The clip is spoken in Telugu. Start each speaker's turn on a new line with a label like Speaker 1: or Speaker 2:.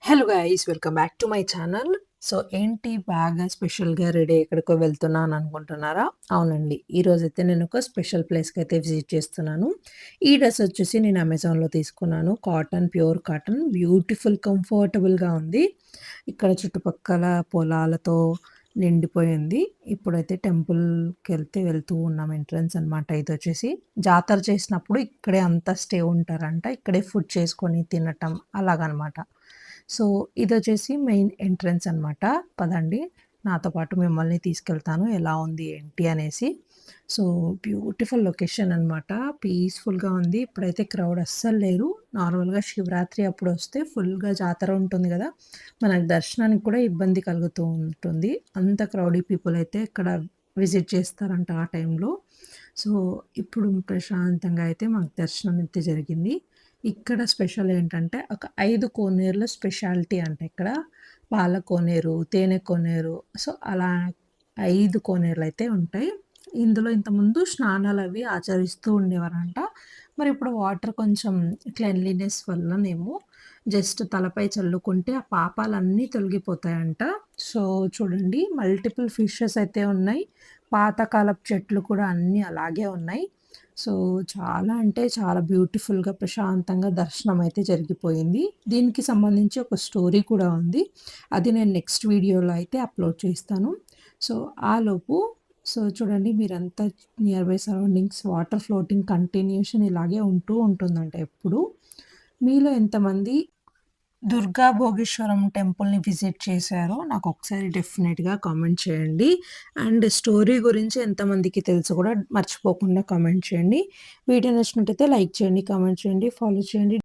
Speaker 1: Hello guys welcome back to my channel. So ఏంటి బాగా స్పెషల్‌గా రెడీ ఎక్కడికో వెళ్తున్నాను అనుకుంటున్నారా? అవునండి. ఈరోజైతే నేను ఒక స్పెషల్ ప్లేస్‌కి అయితే విజిట్ చేస్తున్నాను. ఈ డ్రెస్ వచ్చేసి నేను అమెజాన్‌లో తీసుకున్నాను. కాటన్, ప్యూర్ కాటన్ బ్యూటిఫుల్ కంఫర్టబుల్‌గా ఉంది. ఇక్కడ చుట్టుపక్కల పొలాలతో నిండిపోయింది. ఇప్పుడైతే టెంపుల్‌కెళ్తే వెళ్తూ ఉన్నాం. ఎంట్రన్స్ అనమాట ఇదొచ్చేసి. జాతర చేసినప్పుడు ఇక్కడే అంతా స్టే ఉంటారంట. ఇక్కడే ఫుడ్ చేసుకొని తినటం అలాగనమాట. సో, ఇదొచ్చేసి మెయిన్ ఎంట్రన్స్ అనమాట. పదండి నాతో పాటు మిమ్మల్ని తీసుకెళ్తాను. ఎలా ఉంది ఏంటి అనేసి. సో, బ్యూటిఫుల్ లొకేషన్ అనమాట. పీస్‌ఫుల్‌గా ఉంది. ఇప్పుడైతే క్రౌడ్ అస్సలు లేరు. నార్మల్‌గా శివరాత్రి అప్పుడొస్తే ఫుల్‌గా జాతర ఉంటుంది గదా! మనకు దర్శనానికి కూడా ఇబ్బంది కలుగుతూ ఉంటుంది. అంత క్రౌడీ పీపుల్ అయితే ఇక్కడ విజిట్ చేస్తారంట ఆ టైంలో. సో, ఇప్పుడు ప్రశాంతంగా అయితే మాకు దర్శనం అయితే జరిగింది. ఇక్కడ స్పెషల్ ఏంటంటే, ఒక 5 కోనేరుల స్పెషాలిటీ అంట ఇక్కడ. పాల కోనేరు, తేనె కోనేరు. సో, అలా 5 కోనేరులైతే ఉంటాయి. ఇందులో ఇంతకుముందు స్నానాలవి ఆచరిస్తూ ఉండేవారంట. మరి ఇప్పుడు వాటర్ కొంచెం క్లెన్లీనెస్ వల్లనేమో జస్ట్ తలపై చల్లుకుంటే ఆ పాపాలన్నీ తొలగిపోతాయంట. సో, చూడండి మల్టిపుల్ ఫిషెస్ అయితే ఉన్నాయి. పాతకాలపు చెట్లు కూడా అన్నీ అలాగే ఉన్నాయి. సో, చాలా అంటే చాలా బ్యూటిఫుల్‌గా, ప్రశాంతంగా దర్శనమైతే జరిగిపోయింది. దీనికి సంబంధించి ఒక స్టోరీ కూడా ఉంది. అది నేను నెక్స్ట్ వీడియోలో అయితే అప్‌లోడ్ చేస్తాను. సో, ఆలోపు చూడండి మీరంతా near by surroundings water floating continuation ఇలాగే ఉంటూ ఉంటుందంట ఎప్పుడు. మీలో ఎంతమంది దుర్గా భోగేశ్వరం టెంపుల్‌ని విజిట్ చేశారో నాకొకసారి డెఫినెట్‌గా కామెంట్ చేయండి. అండ్ స్టోరీ గురించి ఎంతమందికి తెలుసో కూడా మర్చిపోకుండా కామెంట్ చేయండి. వీడియో నచ్చినట్టయితే లైక్ చేయండి, కామెంట్ చేయండి, ఫాలో చేయండి.